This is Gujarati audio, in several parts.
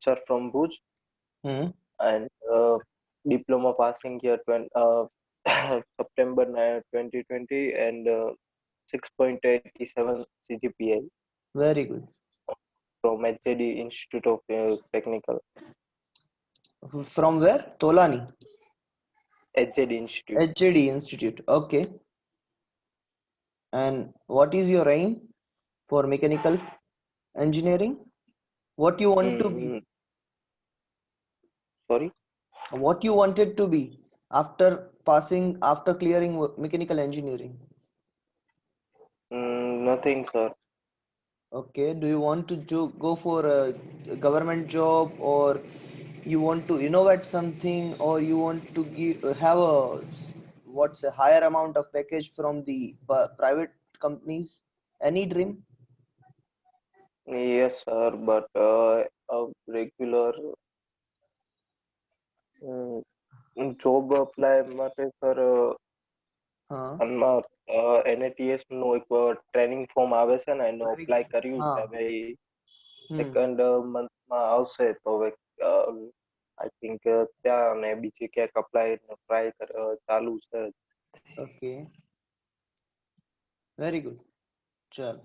teacher from Bhuj, Hmm. and diploma passing year September 2020, and 6.87 CGPA Very good. from HJD Institute of Technical. From where? Tolani. HJD Institute. HJD Institute. Okay. And what is your aim for mechanical engineering? What you want to be? Mm, sorry. What you wanted to be after passing, after clearing mechanical engineering? Nothing, sir. Okay. Do you want to go for a government job, or you want to innovate something, or you want to have what's a higher amount of package from the private companies? Any dream? Yes, sir, but a regular job apply માટે સર Huh? આમાં NATS નું એક ટ્રેનિંગ ફોર્મ આવે છે ને એનો Very અપ્લાય good. કર્યું છે Huh. હવે Hmm. સેકન્ડ મંથમાં આવશે તો હવે આઈ થિંક ત્યાં અને બીજી ક્યાંક અપ્લાય ટ્રાય ચાલુ છે. Okay. Very good. Chal.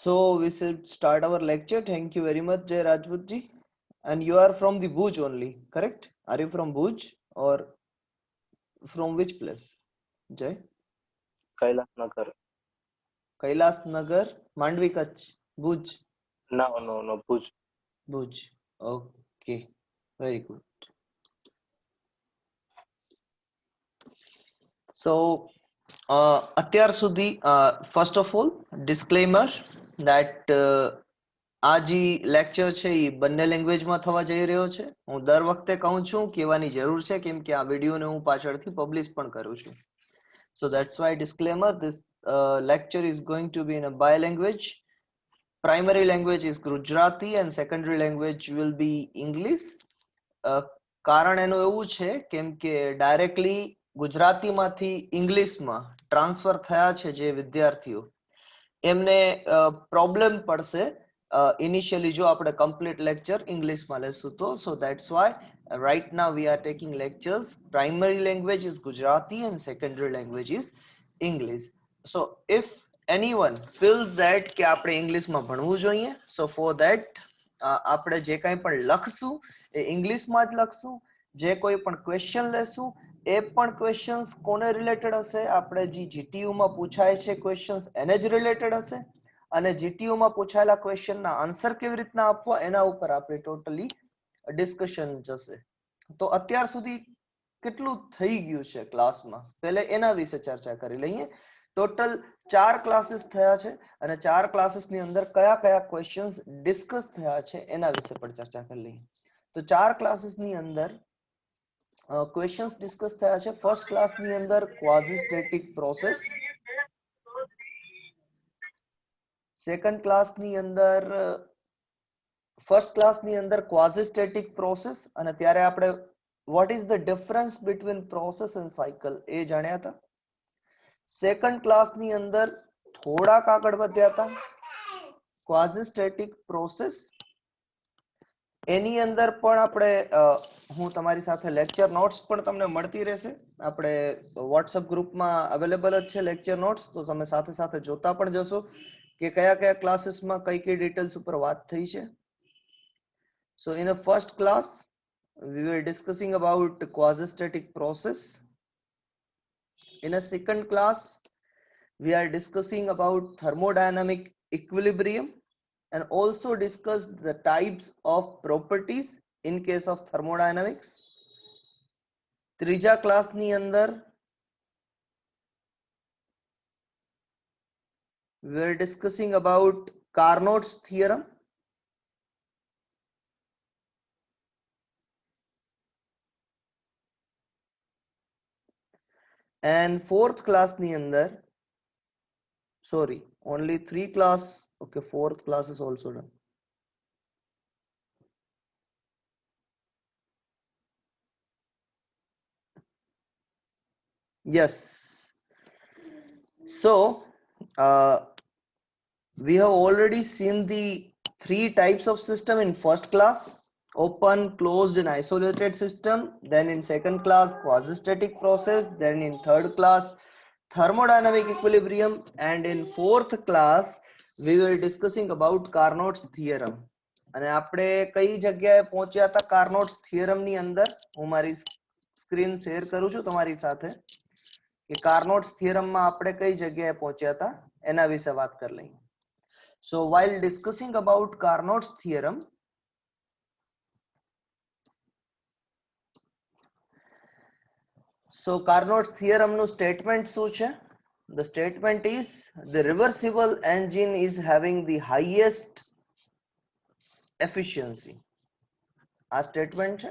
So we should start our lecture. Thank you very much, Jay Rajputji. And you are from the Bhuj only, correct? Are you from Bhuj or from which place? Jay? Kailashnagar. Kailas Nagar, Mandvi Kutch, Bhuj, no Bhuj. Bhuj. Okay. Very good. So અત્યાર સુધી first of all disclaimer that આ જે લેક્ચર છે એ બંને લેંગ્વેજમાં થવા જઈ રહ્યો છે. હું દર વખતે કહું છું, કહેવાની જરૂર છે કેમ કે આ વિડીયોને હું પાછળથી પબ્લિશ પણ કરું છું. So that's why disclaimer, this lecture is going to be in a bilanguage. Primary language is Gujarati and secondary language will be English. કારણ એનું એવું છે કેમ કે ડાયરેક્ટલી ગુજરાતીમાંથી ઇંગ્લિશમાં ટ્રાન્સફર થયા છે જે વિદ્યાર્થીઓ, એમને પ્રોબ્લેમ પડશે ઇનિશિયલી જો આપણે કમ્પ્લીટ લેક્ચર ઇંગ્લિશમાં લેશું તો. સો that's why right now we are taking lectures. Primary language is Gujarati and secondary language is English. So if anyone feels that કે આપણે ઇંગ્લિશમાં ભણવું જોઈએ, so for that આપણે જે કંઈ પણ લખશું એ ઇંગ્લિશમાં જ લખશું. જે કોઈ પણ ક્વેશ્ચન લેશું એ પણ ક્વેશ્ચન્સ કોને રિલેટેડ હશે? આપણે જે જીટીયુ માં પૂછાય છે ક્વેશ્ચન્સ એને જ રિલેટેડ હશે. અને જીટીયુ માં પૂછાયેલા ક્વેશ્ચનના આન્સર કેવી રીતના આપવા એના ઉપર આપણે ટોટલી ડિસ્કશન જશે. તો અત્યાર સુધી કેટલું થઈ ગયું છે ક્લાસમાં, પહેલે એના વિશે ચર્ચા કરી લઈએ. ટોટલ 4 ક્લાસીસ થયા છે અને 4 ક્લાસીસની અંદર કયા કયા ક્વેશ્ચન્સ ડિસ્કસ થયા છે એના વિશે પણ ચર્ચા કરી લઈએ. તો 4 ક્લાસીસની અંદર ક્વેશ્ચન્સ ડિસ્કસ થયા છે. ફર્સ્ટ ક્લાસની અંદર ક્વાઝી સ્ટેટિક પ્રોસેસ, સેકન્ડ ક્લાસની અંદર ફર્સ્ટ ક્લાસની અંદર ક્વાઝી સ્ટેટિક પ્રોસેસ, અને ત્યારે આપણે what is the difference between process and cycle એ જાણ્યા હતા. સેકન્ડ ક્લાસની અંદર થોડાક આગળ વધ્યા હતા ક્વાઝી સ્ટેટિક પ્રોસેસ. એની અંદર પણ આપણે હું તમારી સાથે લેક્ચર નોટ્સ પણ તમને મળતી રહેશે. આપણે વોટ્સઅપ ગ્રુપમાં અવેલેબલ જ છે લેક્ચર નોટ્સ, તો તમે સાથે સાથે જોતા પણ જશો કે કયા કયા ક્લાસીસમાં કઈ કઈ ડિટેલ્સ ઉપર વાત થઈ છે. So in a first class we were discussing about quasi-static process. In a second class we are discussing about thermodynamic equilibrium and also discussed the types of properties in case of thermodynamics. ત્રીજા ક્લાસની અંદર we were discussing about Carnot's theorem. And fourth classની અંદર, sorry, only 3 class, okay, fourth class is also done. Yes, so we have already seen the three types of system in first class: open, closed and isolated system. Then in second class, quasi-static process. Then in third class, thermodynamic equilibrium. And in fourth class, we will discussing about Carnot's theorem. અને આપણે કઈ જગ્યાએ પહોંચ્યા હતા કાર્નોટ્સ થિયરમ ની અંદર? હું મારી સ્ક્રીન શેર કરું છું તમારી સાથે કે કાર્નોટ્સ થિયરમ માં આપણે કઈ જગ્યાએ પહોંચ્યા હતા એના વિશે વાત કરી લઈએ. So while discussing about Carnot's theorem, so Carnot's theorem નું statement શું છે? The statement is the reversible engine is having the highest efficiency. આ સ્ટેટમેન્ટ છે.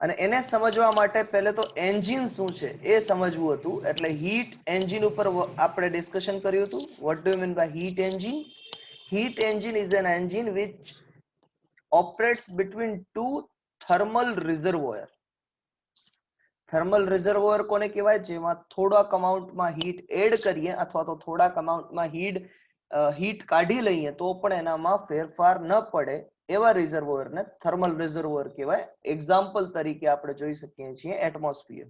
અને એને સમજવા માટે પહેલે તો એન્જિન શું છે એ સમજવું હતું. એટલે હીટ એન્જિન ઉપર આપણે ડિસ્કશન કર્યું હતું. What do you mean by heat engine? Heat engine is an engine which operates between two thermal reservoir. Thermal reservoir કોને કહેવાય? જેમાં થોડાક અમાઉન્ટમાં હીટ એડ કરીએ અથવા તો થોડાક અમાઉન્ટમાં હીટ કાઢી લઈએ તો પણ એનામાં ફેરફાર ન પડે એવા રિઝર્વોયરને થર્મલ રિઝર્વોયર કહેવાય. એક્ઝામ્પલ તરીકે આપણે જોઈ શકીએ છીએ એટમોસ્ફિયર.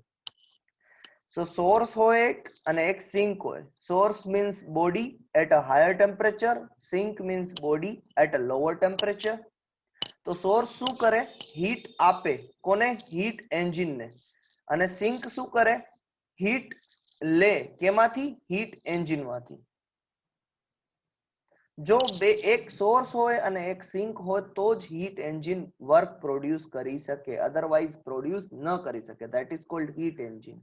સો સોર્સ હોય એક અને એક સિંક હોય. Source means body at a higher temperature, sink means body at a lower temperature. તો સોર્સ શું કરે? હીટ આપે. કોને? હીટ એન્જિનને. અને સિંક શું કરે? હીટ લે. કેમાંથી? હીટ એન્જિનમાંથી. જો એક સોર્સ હોય અને એક સિંક હોય તો જ હીટ એન્જિન વર્ક પ્રોડ્યુસ કરી શકે, અધરવાઇઝ પ્રોડ્યુસ ન કરી શકે. That is called heat engine.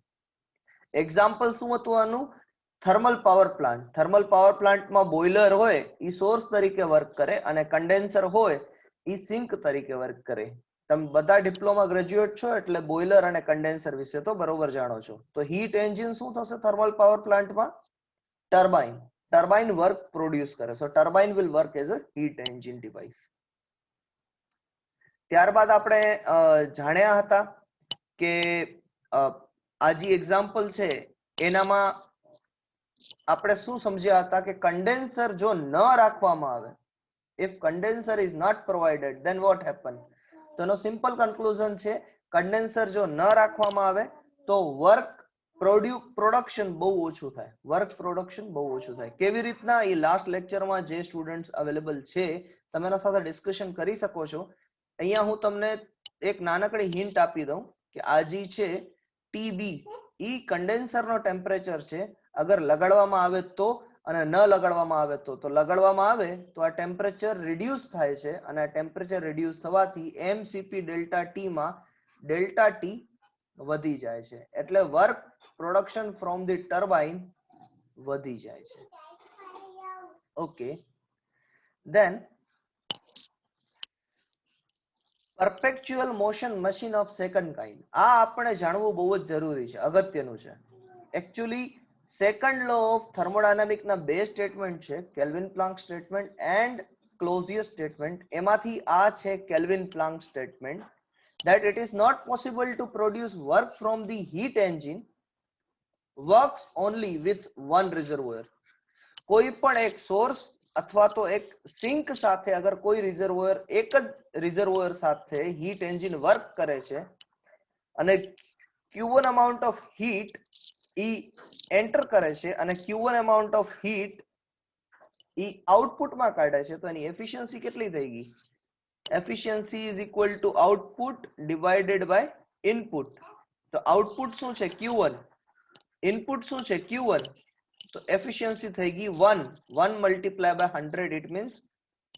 Example શું હતું આનું? Thermal power plant. Thermal power પ્લાન્ટમાં બોઇલર હોય એ સોર્સ તરીકે વર્ક કરે અને કન્ડેન્સર હોય એ સિંક તરીકે વર્ક કરે. તમે બધા ડિપ્લોમા ગ્રેજ્યુએટ છો એટલે બોઇલર અને કન્ડેન્સર વિશે તો બરોબર જાણો છો. તો હીટ એન્જિન શું થશે થર્મલ પાવર પ્લાન્ટમાં? ટર્બાઇન. ટર્બાઇન વર્ક પ્રોડ્યુસ કરે. So turbine will work as a heat engine device. ત્યારબાદ આપણે જાણ્યા હતા કે આ જે એક્ઝામ્પલ છે એનામાં આપણે શું સમજ્યા હતા કે કન્ડેન્સર જો ન રાખવામાં આવે, if condenser is not provided then what happen? તો એનો સિમ્પલ કન્ક્લુઝન છે કન્ડેન્સર જો ન રાખવામાં આવે તો વર્ક પ્રોડક્શન બહુ ઓછું થાય. વર્ક પ્રોડક્શન બહુ ઓછું થાય. કેવી રીતના? એ લાસ્ટ લેક્ચરમાં જે સ્ટુડન્ટ્સ અવેલેબલ છે તમે એના સાથે ડિસ્કશન કરી શકો છો. અહીંયા હું તમને એક નાનકડી હિન્ટ આપી દઉં કે આ જે છે ટીબી ઈ કન્ડેન્સરનો ટેમ્પરેચર છે. અગર લગાડવામાં આવે તો અને ન લગાડવામાં આવે તો લગાડવામાં આવે તો આ ટેમ્પરેચર રિડ્યુસ થાય છે અને આ ટેમ્પરેચર રિડ્યુસ થવાથી એમસીપી ડેલ્ટા ટી માં ડેલ્ટા ટી વધી જાય છે. એટલે work production from the turbine વધી જાય છે. Okay. Then perpetual motion machine of second kind. આ આપણે જાણવું બહુ જ જરૂરી છે, અગત્યનું છે. Actually second law of thermodynamic ના બે સ્ટેટમેન્ટ છે, Kelvin Planck statement and Clausius statement. એમાંથી આ છે Kelvin Planck statement that it is not possible to produce work from the heat engine works only with one reservoir. કોઈ પણ એક સોર્સ અથવા તો એક સિંક સાથે અગર કોઈ રિઝર્વોયર એક જ રિઝર્વોયર સાથે હીટ એન્જિન વર્ક કરે છે અને Q1 amount of heat E enter કરે છે અને Q1 amount of heat ઈ આઉટપુટમાં કાઢે છે તો એની એફિશિયન્સી કેટલી થઈ ગઈ? Efficiency is equal to output divided by input. તો આઉટપુટ શું છે? Q1. ઇનપુટ શું છે? Q1. તો એફિશિયન્સી થઈ ગઈ 1. 1 મલ્ટીપ્લાય બાય 100 ઇટ મીન્સ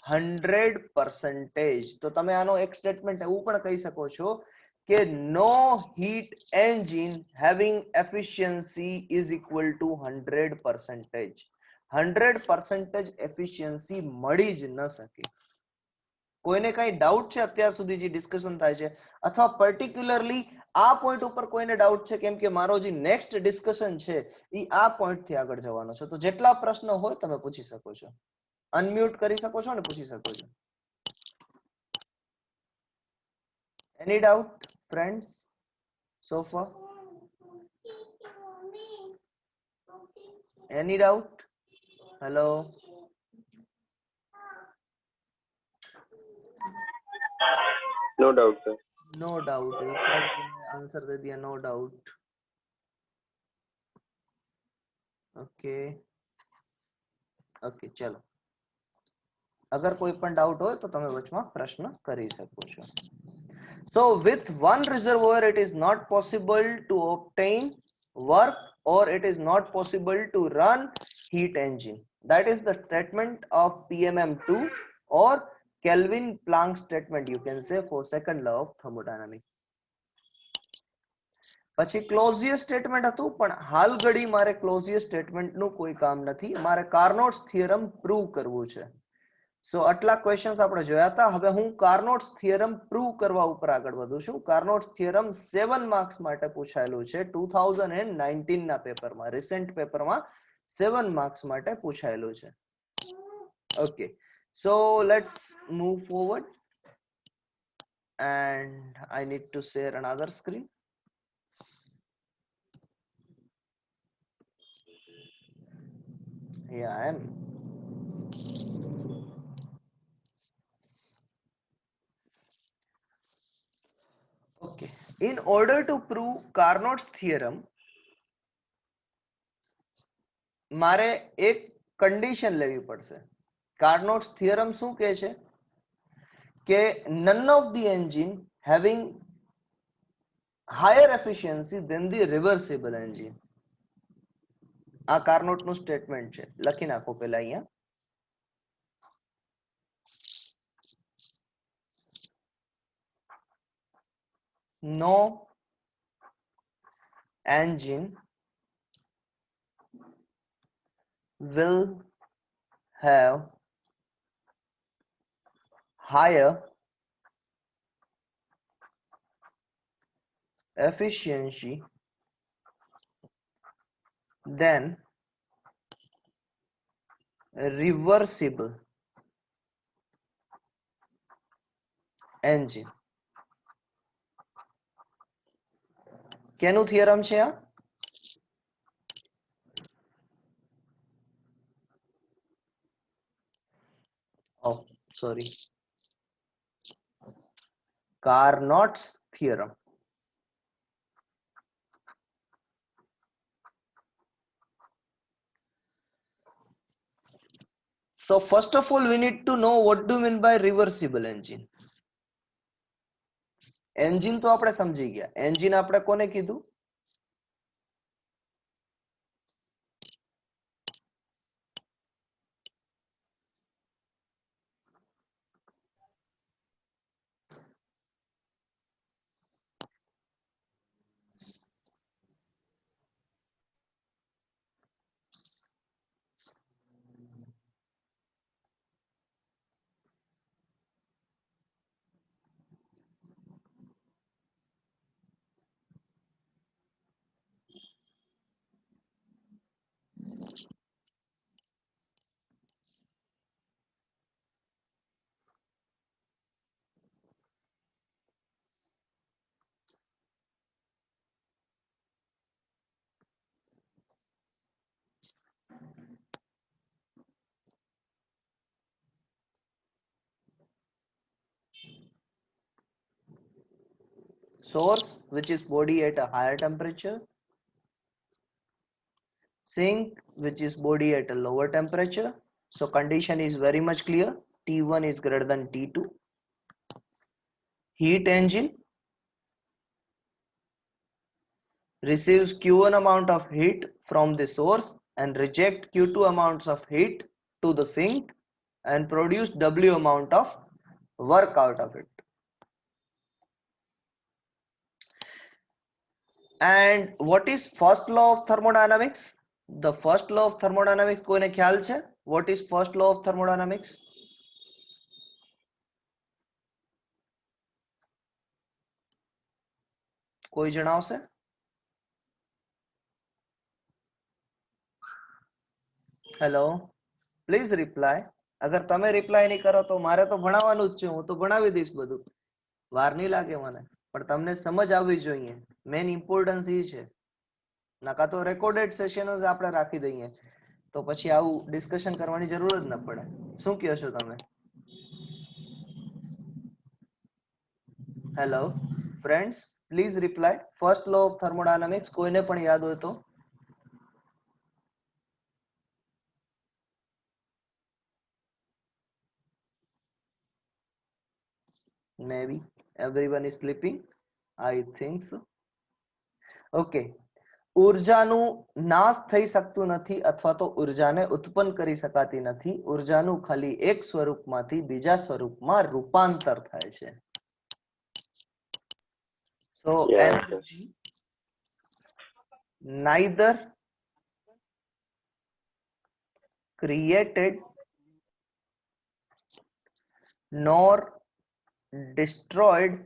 100%. તો તમે આનો એક સ્ટેટમેન્ટ એવું પણ કહી શકો છો કે no heat engine having efficiency is equal to 100%. 100% efficiency મળી જ ન શકે. કોઈને કઈ ડાઉટ છે અત્યાર સુધી જે ડિસ્કશન થાય છે અથવા પર્ટિક્યુલરલી આ પોઈન્ટ ઉપર કોઈને ડાઉટ છે? કેમ કે મારો જે નેક્સ્ટ ડિસ્કશન છે એ આ પોઈન્ટ થી આગળ જવાનો છે. તો જેટલા પ્રશ્ન હોય તમે પૂછી શકો છો, અનમ્યુટ કરી શકો છો અને પૂછી શકો છો. Any doubt friends so far? Any doubt? Hello? No doubt sir. No doubt, सब ने आंसर दे दिया नो डाउट। ओके ओके, चलो अगर कोई पण डाउट हो तो તમે વચમાં પ્રશ્ન કરી શકો છો. So with one reservoir it is not possible to obtain work or it is not possible to run heat engine. That is the statement of PMM2 or Kelvin Planck statement, you can say, for second law of thermodynamics. પછી ક્લોઝિયસ સ્ટેટમેન્ટ હતું, પણ હાલ ઘડી મારે ક્લોઝિયસ સ્ટેટમેન્ટનું કોઈ કામ નથી, મારે કાર્નોટ્સ થિયરમ પ્રૂવ કરવું છે. સો આટલા ક્વેશ્ચન્સ આપણે જોયા હતા. હવે હું કાર્નોટ્સ થિયરમ પ્રૂવ કરવા ઉપર આગળ વધું છું. કાર્નોટ્સ થિયરમ 7 માર્ક્સ માટે પૂછાયેલું છે 2019 ના પેપરમાં, રિસેન્ટ પેપરમાં 7 માર્ક્સ માટે પૂછાયેલું છે. Okay, so let's move forward and I need to share another screen. Yeah, I am. Okay. In order to prove Carnot's theorem, મારે એક કન્ડિશન લેવી પડશે. કાર્નોટ્સ થિયરમ શું કહે છે કે none of the engine having higher efficiency than the reversible engine. આ કાર્નોટ નું સ્ટેટમેન્ટ છે, લખી નાખો પેલા અહીંયા. No engine will have higher efficiency than reversible engine. કેનું થિયરમ છે આ? Oh, sorry. Carnot's theorem. So first of all we need to know what do you mean by reversible engine. Engine તો આપણે સમજી ગયા. એન્જિન આપણે કોને કીધું? Source, which is body at a higher temperature. Sink, which is body at a lower temperature. So condition is very much clear. T1 is greater than T2. Heat engine receives Q1 amount of heat from the source and reject Q2 amounts of heat to the sink and produce W amount of work out of it. And what is first law of thermodynamics? The first law of thermodynamics કોઈને ખ્યાલ છે? What is first law of thermodynamics? કોઈ જણાવશે? Hello, please reply. અગર તમે રિપ્લાય નહીં કરો તો મારે તો ભણાવવાનું જ છે, હું તો ભણાવી દઈશ બધું, વાર નહીં લાગે મને, પણ તમને સમજ આવવી જોઈએ. મેઇન ઇમ્પોર્ટન્સ એ છે. નકા તો રેકોર્ડેડ સેશન જ આપણે રાખી દઈએ તો પછી આવું ડિસ્કશન કરવાની જરૂર જ ન પડે. શું કહો છો તમે? Hello friends, please reply. First law of thermodynamics કોઈને પણ યાદ હોય તો? Maybe everyone is sleeping. I think so. Okay. ઉર્જાનું નાશ થઈ શકતું નથી અથવા તો ઉર્જાને ઉત્પન્ન કરી શકાતી નથી. ઉર્જાનું ખાલી એક સ્વરૂપમાંથી બીજા સ્વરૂપમાં રૂપાંતર થાય છે. So Yes. energy neither created nor destroyed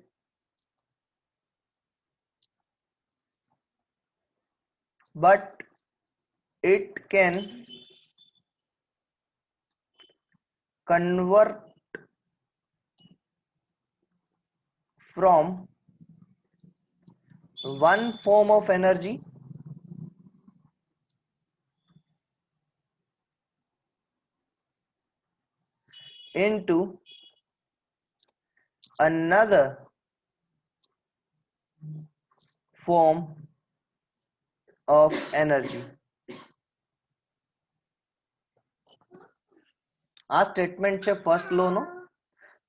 but it can convert from one form of energy into another form of energy. આ સ્ટેટમેન્ટ છે ફર્સ્ટ લો નો.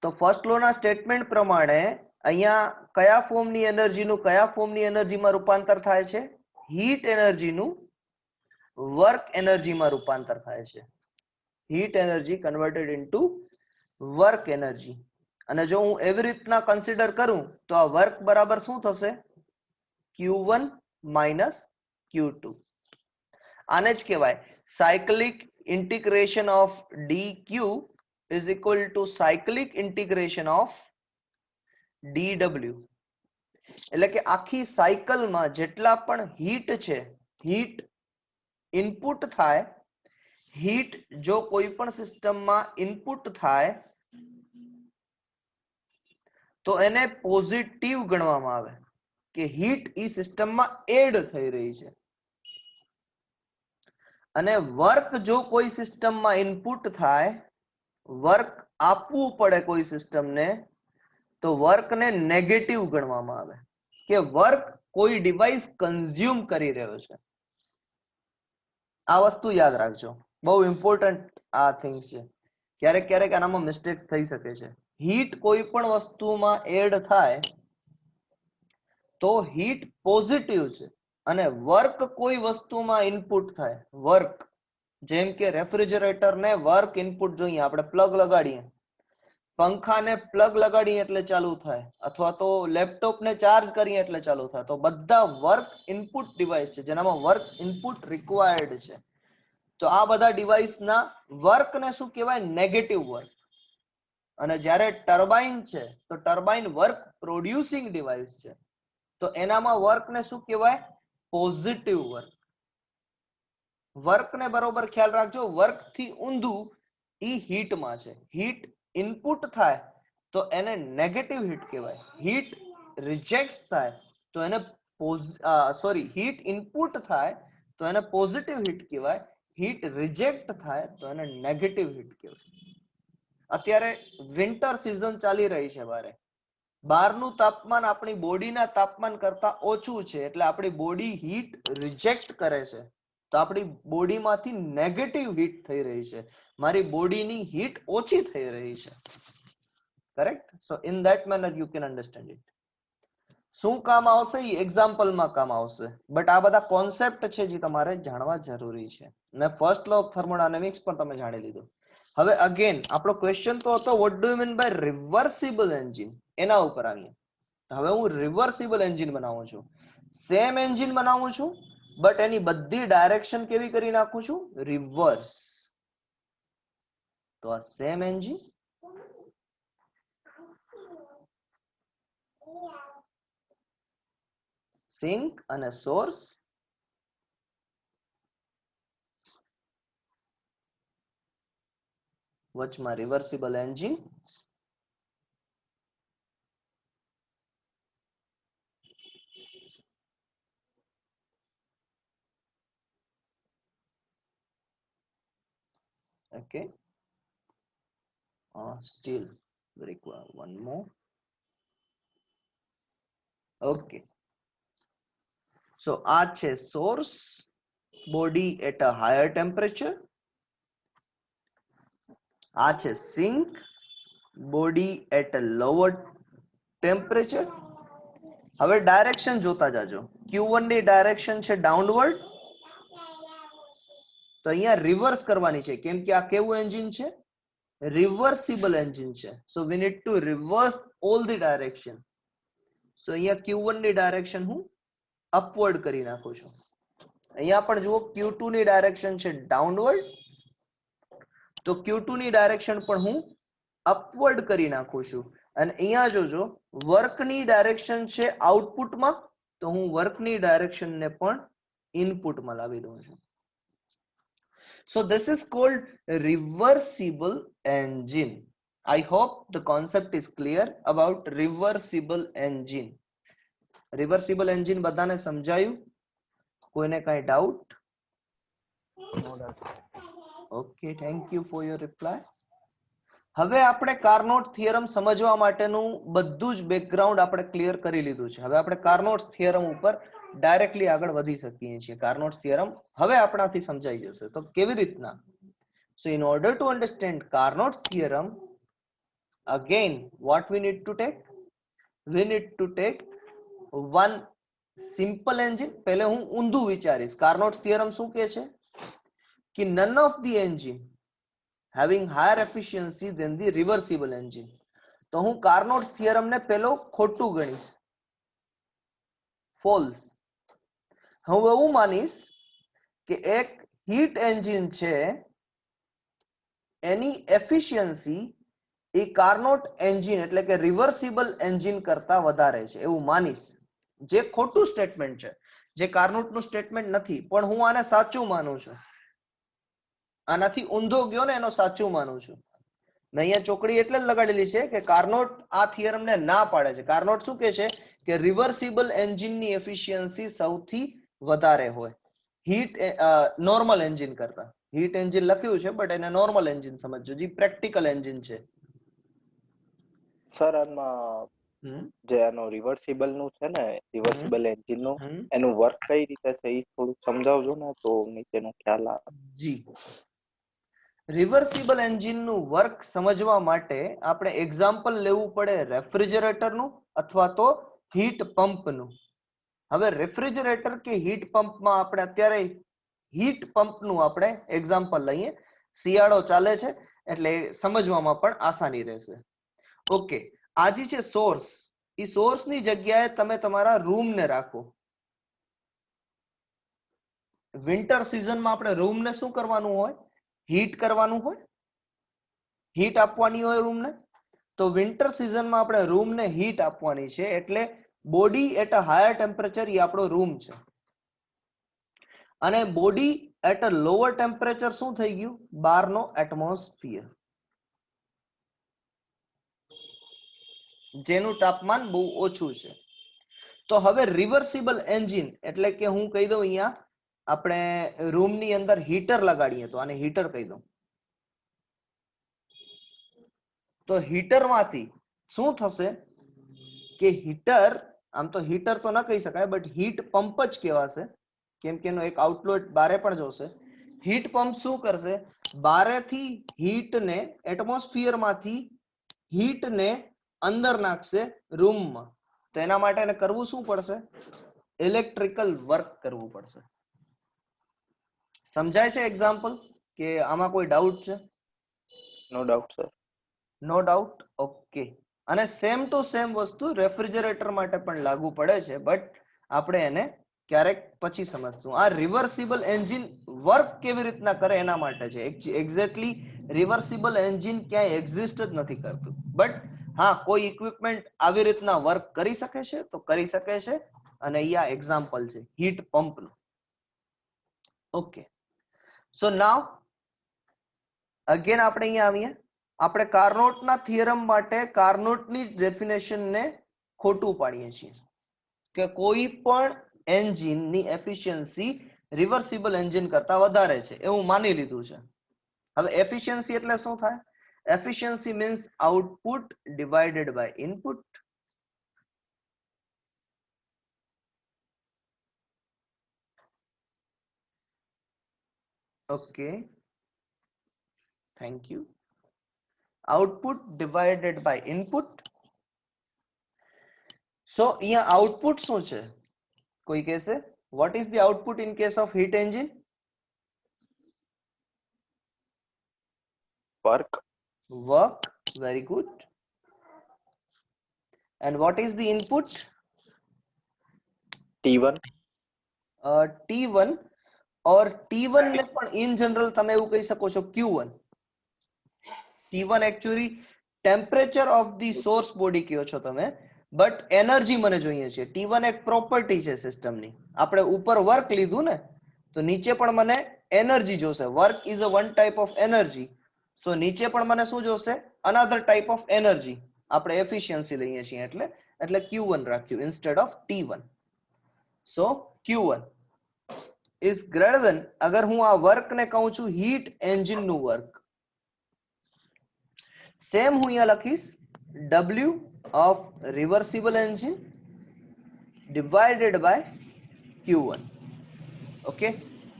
તો ફર્સ્ટ લો ના સ્ટેટમેન્ટ પ્રમાણે અહીંયા કયા ફોર્મની એનર્જીનું કયા ફોર્મની એનર્જીમાં રૂપાંતર થાય છે? હીટ એનર્જીનું વર્ક એનર્જીમાં રૂપાંતર થાય છે. Heat energy converted into work energy. અને જો હું એવી રીતના કન્સિડર કરું તો આ વર્ક બરાબર શું થશે? Q1 minus Q2. આને જ કહેવાય cyclic integration of dq is equal to cyclic integration of dw. એટલે કે આખી સાયકલમાં જેટલા પણ હીટ છે, હીટ ઇનપુટ થાય, હીટ જો કોઈ પણ સિસ્ટમમાં ઇનપુટ થાય તો એને પોઝિટિવ ગણવામાં આવે કે હીટ ઈ સિસ્ટમમાં એડ થઈ રહી છે. અને વર્ક જો કોઈ સિસ્ટમમાં ઇનપુટ થાય, વર્ક આપવું પડે કોઈ સિસ્ટમને, તો વર્કને નેગેટિવ ગણવામાં આવે કે વર્ક કોઈ ડિવાઇસ કન્ઝ્યુમ કરી રહ્યો છે. આ વસ્તુ યાદ રાખજો, બહુ ઇમ્પોર્ટન્ટ આ થિંગ છે. ક્યારેક ક્યારેક આનામાં મિસ્ટેક થઈ શકે છે. હીટ કોઈ પણ વસ્તુમાં એડ થાય તો હીટ પોઝિટિવ છે, અને વર્ક કોઈ વસ્તુમાં ઇનપુટ થાય, વર્ક જેમ કે રેફ્રિજરેટરને વર્ક ઇનપુટ જોઈએ, આપણે પ્લગ લગાડીએ, પંખાને પ્લગ લગાડીએ એટલે ચાલુ થાય, અથવા તો લેપટોપને ચાર્જ કરીએ એટલે ચાલુ થાય. તો બધા વર્ક ઇનપુટ ડિવાઇસ છે જેનામાં વર્ક ઇનપુટ રિક્વાયર્ડ છે. તો આ બધા ડિવાઇસના વર્કને શું કહેવાય? Negative work. અને જ્યારે ટર્બાઇન છે તો ટર્બાઇન વર્ક પ્રોડ્યુસિંગ ડિવાઇસ છે, તો એનામાં વર્કને શું કહેવાય? Positive work. વર્કને બરોબર ખ્યાલ રાખજો. વર્ક થી ઊંધું ઈ હીટમાં છે. હીટ ઇનપુટ થાય તો એને નેગેટિવ હીટ કહેવાય. હીટ રિજેક્ટ થાય તો એને હીટ ઇનપુટ થાય તો એને પોઝિટિવ હીટ કહેવાય. હીટ રિજેક્ટ થાય તો એને નેગેટિવ હીટ કહેવાય. અત્યારે વિન્ટર સિઝન ચાલી રહી છે બારે. બહારનું તાપમાન આપણી બોડીના તાપમાન કરતા ઓછું છે, એટલે આપણી બોડી હીટ રિજેક્ટ કરે છે. તો આપણી બોડીમાંથી નેગેટિવ હીટ થઈ રહી છે, મારી બોડીની હીટ ઓછી થઈ રહી છે. Correct? So in that manner you can understand it. શું કામ આવશે? એ એક્ઝામ્પલમાં કામ આવશે, બટ આ બધા કોન્સેપ્ટ છે જે તમારે જાણવા જરૂરી છે. અને ફર્સ્ટ લો ઓફ થર્મોડાયનેમિક્સ પણ તમે જાણી લીધું. હવે અગેન આપણો ક્વેશ્ચન તો હતો what do you mean by reversible engine. એના ઉપર આવીએ. હવે હું રિવર્સિબલ એન્જિન બનાવું છું, સેમ એન્જિન બનાવું છું, બટ એની બધી ડાયરેક્શન કેવી કરી નાખું છું? રિવર્સ. તો આ સેમ એન્જિન સિંક અને સોર્સ વચમાં reversible engine. Okay. Still require one more. Okay, so આ છે source, body at a higher temperature. આ છે sink, body at a lower temperature. હવે ડાયરેક્શન જોતા જાજો. Q1 ની ડાયરેક્શન છે ડાઉનવર્ડ, તો અહીંયા રિવર્સ કરવાની છે, કેમ કે આ કેવું એન્જિન છે? રિવર્સિબલ એન્જિન છે. So we need to reverse all the direction. So અહીંયા Q1 ની ડાયરેક્શન હું અપવર્ડ કરી નાખું છું. અહીંયા પણ જુઓ Q2 ની ડાયરેક્શન છે ડાઉનવર્ડ, તો Q2 ની ડાયરેક્શન પણ હું અપવર્ડ કરી નાખું છું. અને અહીંયા જોજો વર્કની ડાયરેક્શન છે આઉટપુટમાં, તો હું વર્કની ડાયરેક્શનને પણ ઇનપુટમાં લાવી દઉં છું. So this is called reversible engine. I hope the concept is clear about reversible engine. Reversible engine બધાને સમજાયું? કોઈને કાંઈ doubt? Okay, thank you for your reply. હવે આપણે કાર્નોટ થિયરમ સમજવા માટેનું બધું જ બેકગ્રાઉન્ડ આપણે ક્લિયર કરી લીધું છે. હવે આપણે કાર્નોટ થિયરમ ઉપર ડાયરેક્ટલી આગળ વધી શકીએ છીએ. કાર્નોટ થિયરમ હવે આપણાથી સમજાઈ જશે. તો કેવી રીતના? So in order to understand Carnot's theorem, again what we need to take? We need to take one simple engine. પહેલે હું ઊંધું વિચારીશ. Carnot's theorem શું કહે છે? કે none of the engine having higher efficiency than the reversible engine. તો હું કાર્નોટ થિયરમ ને પેલો ખોટું ગણીશ, ફોલ્સ. હું એવું માનીશ કે એક હીટ એન્જિન છે એની એફિશિયન્સી એ કાર્નોટ એન્જિન એટલે કે રિવર્સિબલ એન્જિન કરતા વધારે છે એવું માનીશ, જે ખોટું સ્ટેટમેન્ટ છે, જે કાર્નોટનું સ્ટેટમેન્ટ નથી, પણ હું આને સાચું માનું છું. આનાથી ઊંધો ગયો ને એનો સાચું માનું છું. મેં અહીંયા ચોકડી એટલે જ લગાડેલી છે કે કાર્નોટ આ થિયરમને ના પાડે છે. કાર્નોટ શું કહે છે કે રિવર્સિબલ એન્જિનની એફિશિયન્સી સૌથી વધારે હોય હીટ નોર્મલ એન્જિન કરતા. હીટ એન્જિન લખ્યું છે બટ એને નોર્મલ એન્જિન સમજજો, જે પ્રેક્ટિકલ એન્જિન છે. સર આમાં જે આનો રિવર્સિબલ નું છે ને, રિવર્સિબલ એન્જિન નું એનું વર્ક કઈ રીતે છે એ થોડું સમજાવજો ને તો નીચેનો ખ્યાલ આવે. જી, રિવર્સિબલ એન્જિનનું વર્ક સમજવા માટે આપણે એક્ઝામ્પલ લેવું પડે રેફ્રિજરેટરનું અથવા તો હીટ પંપનું. હવે રેફ્રિજરેટર કે હીટ પંપમાં આપણે અત્યારે હીટ પંપનું આપણે એક્ઝામ્પલ લઈએ. શિયાળો ચાલે છે એટલે સમજવામાં પણ આસાની રહેશે. ઓકે, આ જે છે સોર્સ, એ સોર્સની જગ્યાએ તમે તમારા રૂમને રાખો. વિન્ટર સિઝનમાં આપણે રૂમને શું કરવાનું હોય? હીટ કરવાનું હોય, હીટ આપવાની હોય રૂમને. તો વિન્ટર સિઝનમાં આપણે રૂમને હીટ આપવાની છે, એટલે body at a higher temperature એ આપણો રૂમ છે. અને body at a lower temperature શું થઈ ગયું? બહારનો એટમોસ્ફિયર, જેનું તાપમાન બહુ ઓછું છે. તો હવે રિવર્સિબલ એન્જિન એટલે કે હું કહી દઉં અહીંયા આપણે રૂમની અંદર હીટર લગાડીએ તો આને હીટર કહી દઉં. તો હીટરમાંથી શું થશે કે હીટર, આમ તો હીટર તો ન કહી શકાય બટ હીટ પંપ જ કહેવાશે, કેમ કે એનો એક આઉટલેટ બારે પણ જોશે. હીટ પંપ શું કરશે? બારેથી હીટને, એટમોસ્ફિયરમાંથી હીટને અંદર નાખશે રૂમમાં. તો એના માટે એને કરવું શું પડશે? ઇલેક્ટ્રિકલ વર્ક કરવું પડશે. સમજાય છે એક્ઝામ્પલ કે આમાં કોઈ ડાઉટ છે? No doubt sir. No doubt. Okay, અને સેમ ટુ સેમ વસ્તુ રેફ્રિજરેટર માટે પણ લાગુ પડે છે, બટ આપણે એને ક્યારેક પછી સમજશું. આ રિવર્સિબલ એન્જિન વર્ક કેવી રીતના કરે એના માટે છે. એક્ઝેક્ટલી રિવર્સિબલ એન્જિન ક્યાંય એક્ઝિસ્ટ જ નથી કરતું, બટ હા કોઈ ઇક્વિપમેન્ટ આવી રીતના વર્ક કરી શકે છે તો કરી શકે છે, અને અહીંયા એક્ઝામ્પલ છે હીટ પંપનું. ઓકે, સો નાવ અગેન આપણે અહીંયા આવીએ. આપણે કાર્નોટના થિયરમ માટે કાર્નોટની ડેફિનેશનને ખોટું પાડીએ છીએ કે કોઈ પણ એન્જિનની એફિશિયન્સી રિવર્સિબલ એન્જિન કરતા વધારે છે એવું માની લીધું છે. હવે એફિશિયન્સી એટલે શું થાય? Efficiency means output divided by input. Okay, thank you. Output divided by input. So અહીંયા આઉટપુટ શું છે? કોઈ કહેશે what is the output in case of heat engine? Work. Very good. And what is the input? T1. T1 or T1 ને પણ in general તમે એવું કહી શકો છો Q1. T1 actually temperature of the source body કયો છો તમે, બટ એનર્જી મને જોઈએ છે. T1 એક પ્રોપર્ટી છે સિસ્ટમની. આપણે ઉપર વર્ક લીધું ને, તો નીચે પણ મને એનર્જી જોશે. Work is a one type of energy. So નીચે પણ મને શું જોશે? Another type of energy. આપણે એફિશિયન્સી લઈએ છીએ એટલે Q1 રાખ્યું instead of T1. So Q1 is greater than, અગર હું આ વર્ક ને કહું છું હીટ એન્જિન નું વર્ક, સેમ હું અહીંયા લખીશ W of reversible engine divided by Q1. Okay,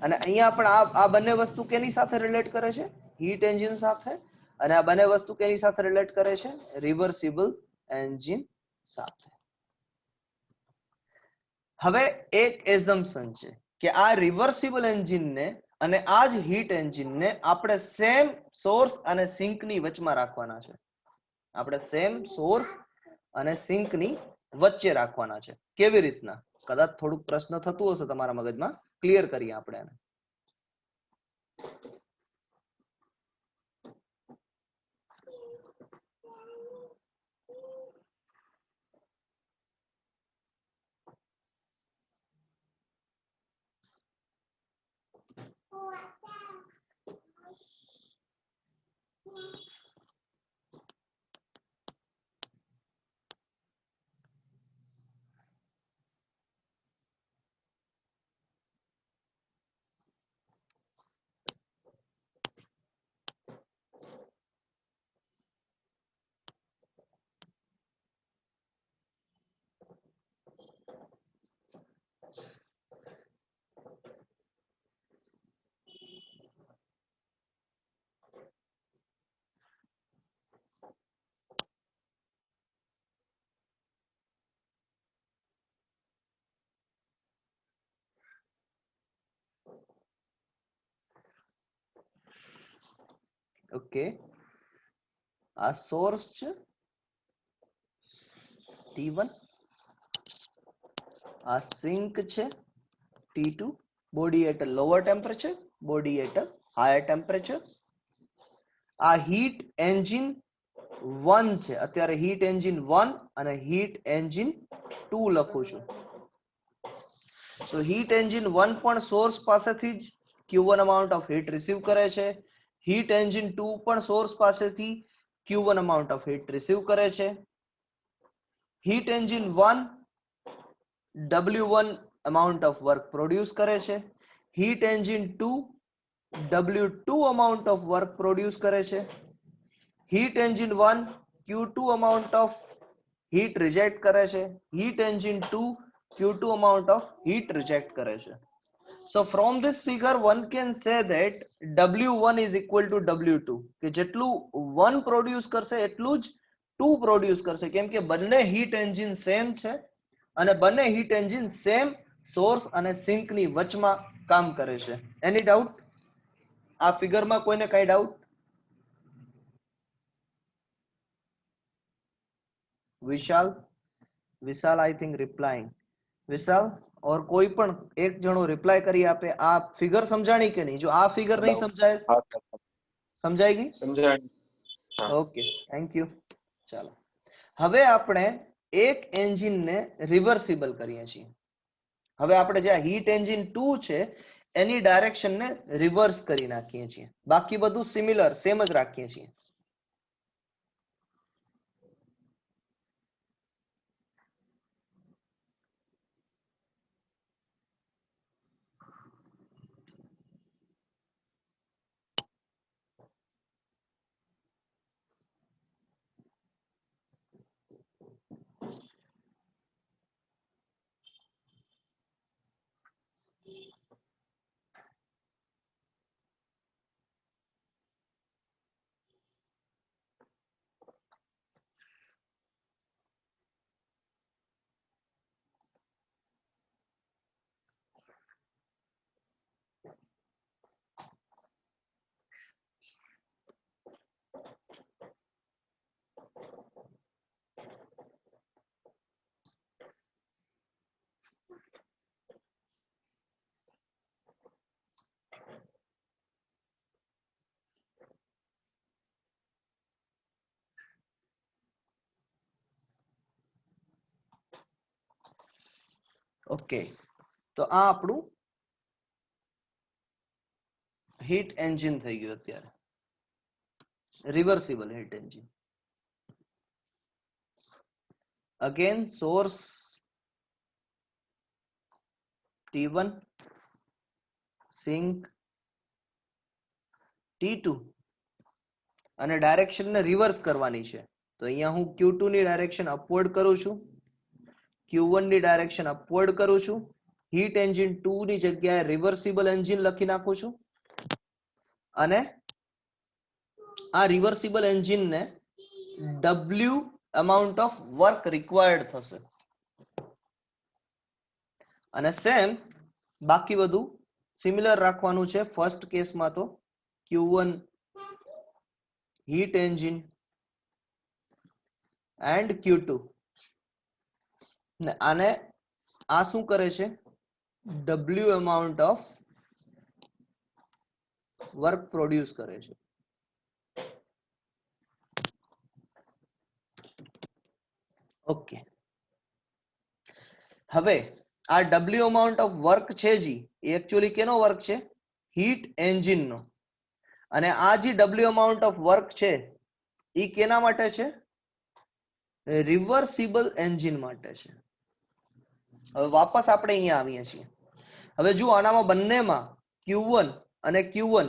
અને અહીંયા પણ આ બંને વસ્તુ કેની સાથે રિલેટ કરે છે? હીટ એન્જિન સાથે. અને આ બંને વસ્તુ કેની સાથે રિલેટ કરે છે? રિવર્સિબલ એન્જિન સાથે. હવે એક એઝમ્પશન છે કે આ રિવર્સિબલ એન્જિનને અને આ જ હીટ એન્જિનને આપણે સેમ સોર્સ અને સિંકની વચમાં રાખવાના છે. આપણે સેમ સોર્સ અને સિંકની વચ્ચે રાખવાના છે. કેવી રીતના? કદાચ થોડુંક પ્રશ્ન થતું હશે તમારા મગજમાં, ક્લિયર કરીએ આપણે એને. ઓકે, આ સોર્સ છે T1, આ સિંક છે T2, body at a lower temperature, body at a higher temperature. આ હીટ એન્જિન 1 છે. અત્યારે હીટ એન્જિન 1 અને હીટ એન્જિન 2 લખું છું. તો હીટ એન્જિન 1 પણ સોર્સ પાસેથી જ Q1 amount of heat receive કરે છે. હીટ એન્જિન 2 પણ સોર્સ પાસેથી Q1 amount of heat receive કરે છે. Heat engine 1 W1 amount of work produce કરે છે. Heat engine 2 W2 amount of work produce કરે છે. Heat engine 1 Q2 amount of heat reject કરે છે. Heat engine 2 Q2 amount of heat reject કરે છે. So from this figure one can say that W1 is equal to W2, કે જેટલું 1 પ્રોડ્યુસ કરશે એટલું જ 2 પ્રોડ્યુસ કરશે, કેમ કે બંને હીટ એન્જિન સેમ છે અને બંને હીટ એન્જિન સેમ સોર્સ અને સિંકની વચમાં કામ કરે છે. એની ડાઉટ? આ ફિગરમાં કોઈને કઈ doubt? Vishal I think replying. વિશાલ और કોઈ પણ એક જણો રિપ્લાય કરી આપે. આ ફિગર સમજાણી કે નહીં? જો આ ફિગર નહીં સમજાય, સમજાઈ ગઈ? સમજાણી. Okay, thank you. ચાલો, હવે આપણે એક એન્જિનને રિવર્સિબલ કરીએ છીએ. હવે આપણે જે હીટ એન્જિન 2 છે એની ડાયરેક્શનને રિવર્સ કરી નાખીએ છીએ. બાકી બધું સિમિલર સેમ જ રાખીએ છીએ. ઓકે, તો આ આપણું હીટ એન્જિન થઈ ગયું અત્યારે, reversible heat engine. Again source T1, sink T2 અને ડાયરેક્શન ને રિવર્સ કરવાની છે. તો અહીંયા હું Q2 ની ડાયરેક્શન અપવર્ડ કરું છું, Q1 ની ડાયરેક્શન અપવર્ડ કરું છું. હીટ એન્જિન 2 ની જગ્યાએ રિવર્સિબલ એન્જિન લખી નાખું છું અને આ reversible એન્જિનને W amount of work required થશે. અને સેમ બાકી બધું સિમિલર રાખવાનું છે. ફર્સ્ટ કેસમાં તો Q1 heat engine and Q2 ને આને આ શું કરે છે, W amount of work produce કરે છે. ઓકે, હવે આ W amount of વર્ક છે જી એ એકચ્યુઅલી કેનો વર્ક છે, હીટ એન્જિન નો. અને આ જે W amount of વર્ક છે એ કેના માટે છે, રિવર્સિબલ એન્જિન માટે છે. હવે વાપસ આપણે અહીંયા આવીએ છીએ. હવે જુઓ આનામાં બંનેમાં Q1 અને Q1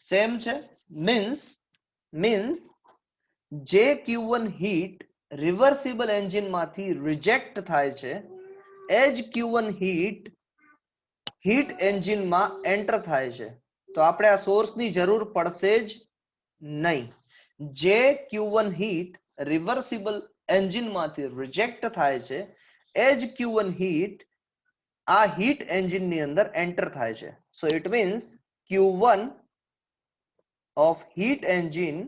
સેમ છે. મીન્સ જે Q1 હીટ રિવર્સિબલ એન્જિન માંથી રિજેક્ટ થાય છે એ જ Q1 હીટ એન્જિનમાં એન્ટર થાય છે. તો આપણે આ સોર્સની જરૂર પડશે જ નહીં. જે Q1 હીટ રિવર્સિબલ એન્જિનમાંથી રિજેક્ટ થાય છે એ જ Q1 હીટ આ હીટ એન્જિનની અંદર એન્ટર થાય છે. So it means Q1 of heat engine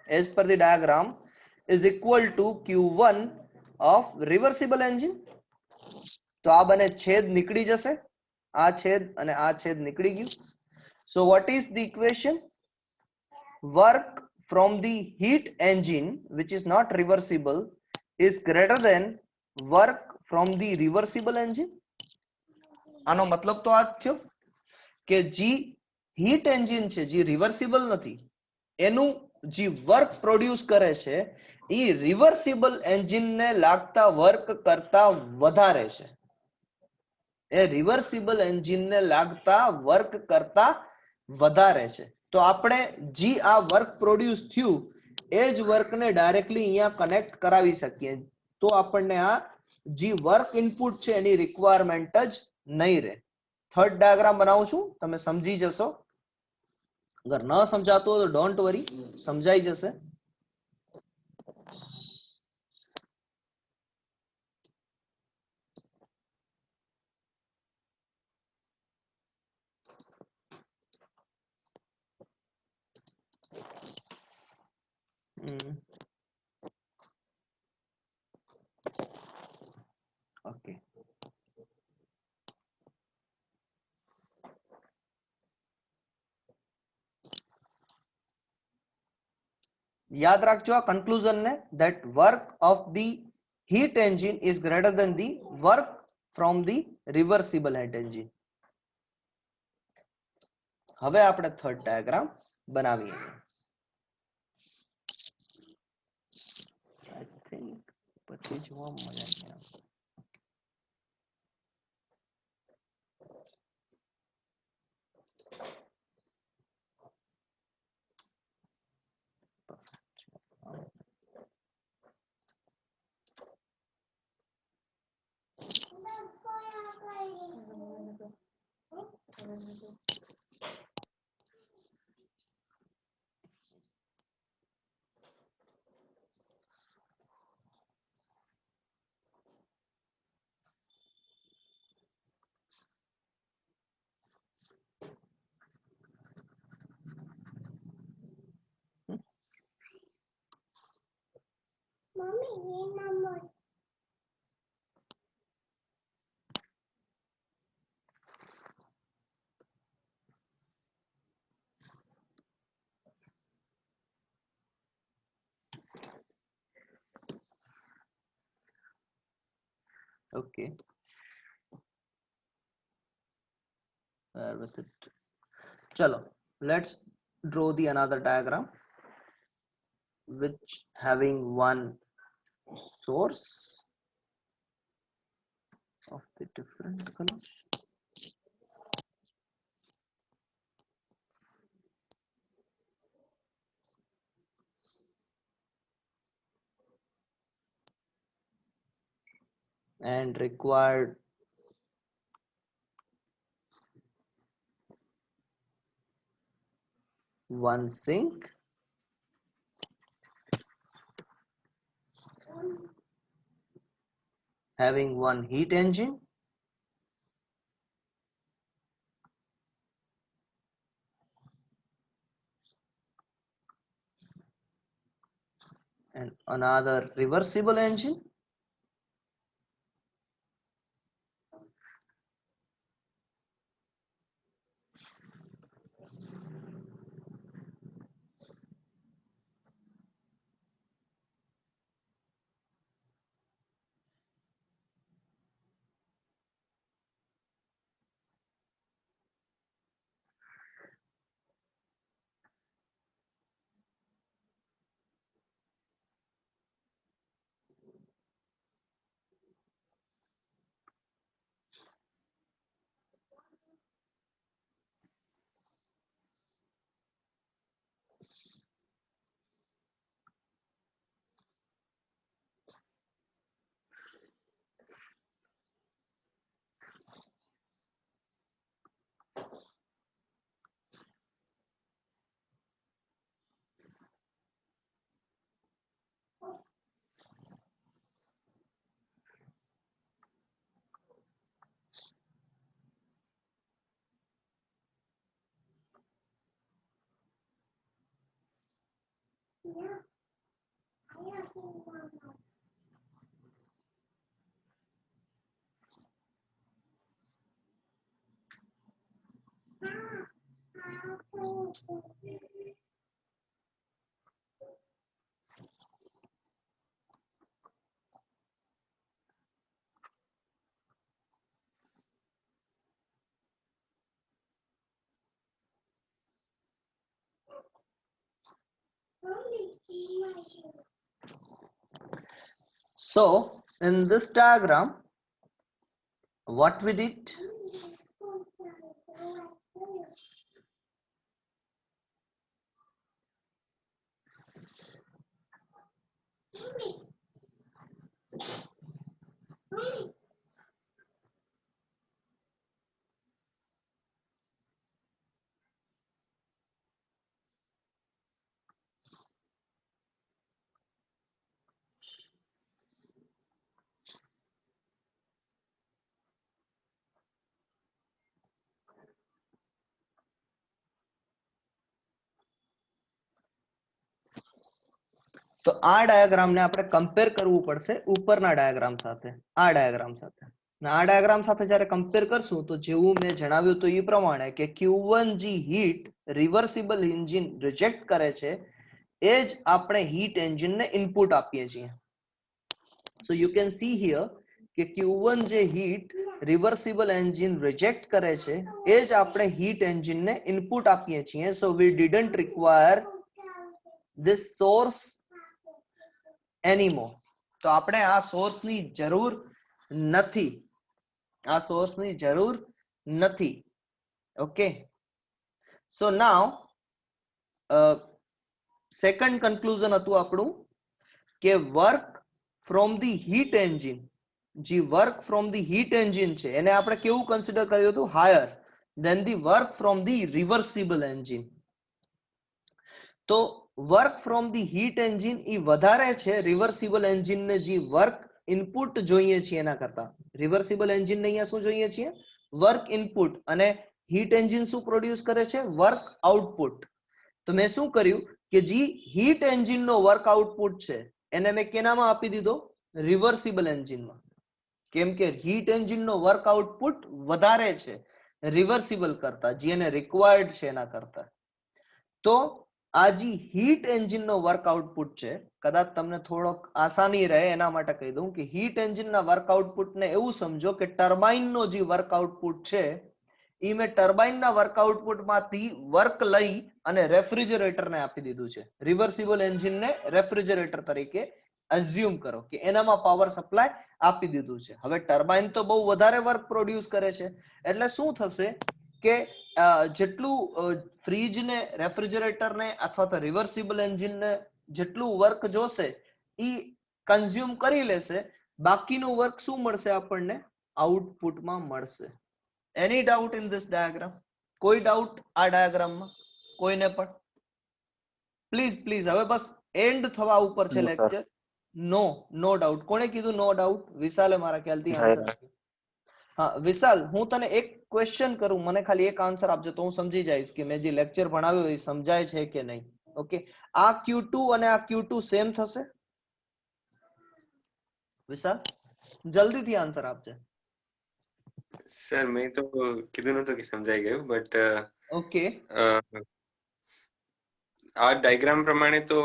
as per the diagram is equal to Q1 of reversible engine. તો આ બને છેદ નીકળી જશે, આ છેદ અને આ છેદ નીકળી ગયું. So what is the equation? Work from the heat engine which is not reversible is greater than work from the reversible engine. આનો મતલબ તો આ જ થયો કે જે હીટ એન્જિન છે જે રિવર્સિબલ નથી એનું જે વર્ક પ્રોડ્યુસ કરે છે એ રિવર્સિબલ એન્જિનને લાગતા વર્ક કરતા વધારે છે. એ રિવર્સિબલ એન્જિનને લાગતા વર્ક કરતા વધારે છે. તો આપણે જે આ વર્ક પ્રોડ્યુસ થયું એ જ વર્કને ડાયરેક્ટલી અહીંયા કનેક્ટ કરાવી શકીએ. તો આપણને આ જે વર્ક ઇનપુટ છે એની રિક્વાયરમેન્ટ જ નહીં રહે. થર્ડ ડાયાગ્રામ બનાવું છું, તમે સમજી જશો. અગર ન સમજાતો તો ડોન્ટ વરી, સમજાઈ જશે. ઓકે, યાદ રાખજો આ કન્ક્લુઝન ને, that work of the heat engine is greater than the work from the reversible heat engine. હવે આપણે થર્ડ ડાયાગ્રામ બનાવીએ. I think પછી જોવા મજા નહીં આવે. Okay, bear with it. Chalo, let's draw the another diagram which having one source of the different colors. And required one sink having one heat engine and another reversible engine So in this diagram, what we did, તો આ ડાયાગ્રામને આપણે કમ્પેર કરવું પડશે ઉપરના ડાયાગ્રામ સાથે, આ ડાયાગ્રામ સાથે. આ ડાયાગ્રામ સાથે જ્યારે કમ્પેર કરશું તો જેવું મેં જણાવ્યું તો એ પ્રમાણે કે Q1 જે હીટ રિવર્સિબલ એન્જિન રિજેક્ટ કરે છે એ જ આપણે હીટ એન્જિનને ઇનપુટ આપીએ છીએ. So you can see here કે Q1 જે હીટ રિવર્સિબલ એન્જિન રિજેક્ટ કરે છે એ જ આપણે હીટ એન્જિનને ઇનપુટ આપીએ છીએ. So we didn't require this source anymore. તો આપણે આ સોર્સની જરૂર નથી, આ સોર્સની જરૂર નથી. Okay, so now second conclusion હતું આપણું કે work from the heat engine, જે work from the heat engine છે એને આપણે કેવું કન્સિડર કર્યું હતું, higher than the work from the reversible engine. તો work from the heat engine એ વધારે છે રિવર્સિબલ એન્જિનને જે વર્ક ઇનપુટ જોઈએ છીએ એના કરતા. રિવર્સિબલ એન્જિનને અહીંયા શું જોઈએ છીએ, વર્ક ઇનપુટ, અને હીટ એન્જિન શું પ્રોડ્યુસ કરે છે, વર્ક આઉટપુટ. તો મેં શું કર્યું કે જે હીટ એન્જિનનો વર્ક આઉટપુટ છે એને મેં કેનામાં આપી દીધો, રિવર્સિબલ એન્જિનમાં. કેમ કે હીટ એન્જિનનો વર્ક આઉટપુટ વધારે છે રિવર્સિબલ કરતા, જે એને રિક્વાયર્ડ છે એના કરતા. તો આ જે હીટ એન્જિનનો વર્ક આઉટપુટ છે, કદાચ તમને થોડોક આસાની રહે એના માટે કહી દઉં કે હીટ એન્જિનના વર્ક આઉટપુટને એવું સમજો કે ટર્બાઇનનો જે વર્ક આઉટપુટ છે ઈ મેં ટર્બાઇન ના વર્ક આઉટપુટ માંથી વર્ક લઈ અને રેફ્રિજરેટર ને આપી દીધું છે. રિવર્સિબલ એન્જિન ને રેફ્રિજરેટર તરીકે અઝ્યુમ કરો કે એનામાં પાવર સપ્લાય આપી દીધું છે. હવે ટર્બાઇન તો બહુ વધારે વર્ક પ્રોડ્યુસ કરે છે, એટલે શું થશે કે જેટલું ફ્રીજ ને રેફ્રિજરેટર ને અથવા તો રિવર્સિબલ એન્જિન ને જેટલું વર્ક જોશે ઈ કન્ઝ્યુમ કરી લેશે, બાકીનું વર્ક શું મળશે આપણને આઉટપુટમાં મળશે. એની ડાઉટ ઇન ધીસ ડાયાગ્રામ? કોઈ ડાઉટ આ ડાયાગ્રામમાં કોઈને પણ? પ્લીઝ પ્લીઝ, હવે બસ એન્ડ થવા ઉપર છે લેક્ચર. No doubt. કોણે કીધું નો ડાઉટ? વિશાલે મારા ખ્યાલથી આન્સર આપ્યો. હા વિશાલ, હું તને એક ક્વેશ્ચન કરું, મને ખાલી એક આન્સર આપજો તો હું સમજી જઈશ કે મેં જે લેક્ચર ભણાવ્યો એ સમજાય છે કે નહીં. ઓકે, આ Q2 અને આ Q2 સેમ થશે? વિશાલ જલ્દીથી આન્સર આપજે. સર મેં તો કીધું નતું કે સમજાઈ ગયું, બટ ઓકે, આ ડાયાગ્રામ પ્રમાણે તો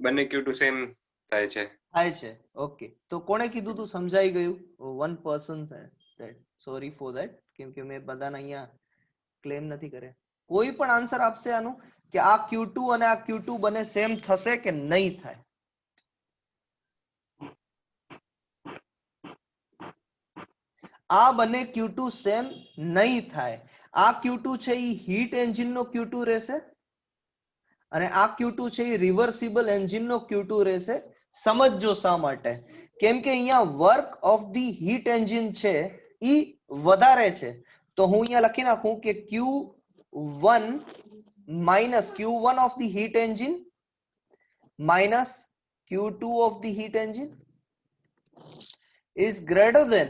બંને Q2 સેમ થાય છે. થાય છે. ઓકે, તો કોણે કીધું તું સમજાઈ ગયું? One person said. Sorry for that, કેમ કે મેં બધાને અહીંયા ક્લેમ નથી કર્યા. કોઈ પણ આન્સર આપશે આનું કે આ Q2 અને આ Q2 બંને સેમ થશે કે નહીં થાય? આ બંને Q2 સેમ નહીં થાય. આ Q2 છે એ હીટ એન્જિન નો Q2 રહેશે અને આ Q2 છે એ રિવર્સિબલ એન્જિન નો Q2 રહેશે. સમજજો શા માટે? કેમ કે અહીંયા work of the heat engine છે ઈ વધારે છે. તો હું અહીંયા લખી નાખું કે Q1 minus Q1 of the heat engine minus Q2 of the heat engine is greater than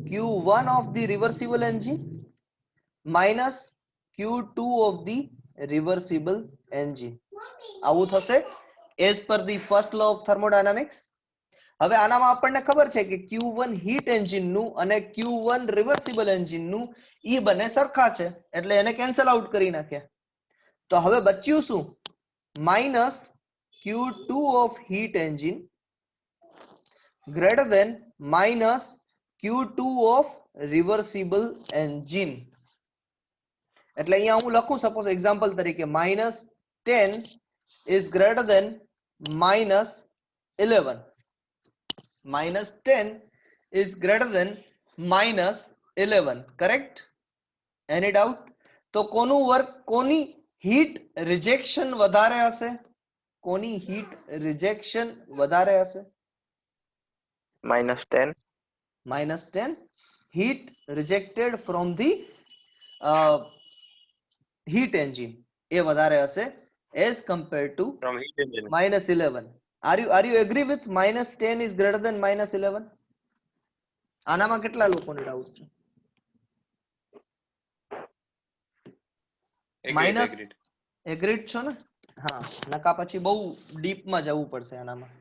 Q1 of the reversible engine minus Q2 of the reversible engine. આવું થશે as per the first law of thermodynamics. હવે આનામાં આપણને ખબર છે કે Q1 હીટ એન્જિન નું અને Q1 રિવર્સિબલ એન્જિન નું ઈ બંને સરખા છે, એટલે એને કેન્સલ આઉટ કરી નાખ્યા. તો હવે બચ્યું શું? Minus Q2 of heat engine greater than minus Q2 of reversible engine. એટલે અહીંયા હું લખું સપોઝ એક્ઝામ્પલ તરીકે -10 is greater than -11. -10 is greater than -11. correct? Any doubt? તો કોનું વર્ક, કોની હીટ રિજેક્શન વધારે હશે? કોની હીટ રિજેક્શન વધારે હશે? -10. -10 heat rejected from the heat engine એ વધારે હશે as compared to From heat engine. -11. Are you agree with -10 is greater than -11? આનામાં કેટલા લોકોને ડાઉટ છે? એગ્રીડ છો ને? હા, નકા પછી બહુ ડીપમાં જવું પડશે આનામાં.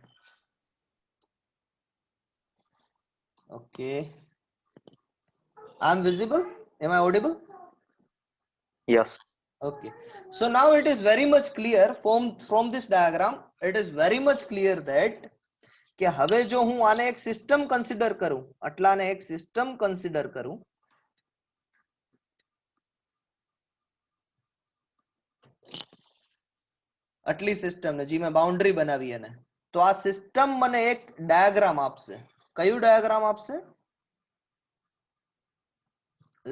Okay, I am visible? Am I audible? Yes. Okay, so now it is very much clear from this diagram, it is very much clear that કે હવે જો હું આને એક સિસ્ટમ કન્સિડર કરું, આટલાને એક સિસ્ટમ કન્સિડર કરું, આટલી સિસ્ટમ ને જે મેં બાઉન્ડ્રી બનાવી એને, તો આ સિસ્ટમ મને એક ડાયાગ્રામ આપશે. કયું ડાયાગ્રામ આપશે?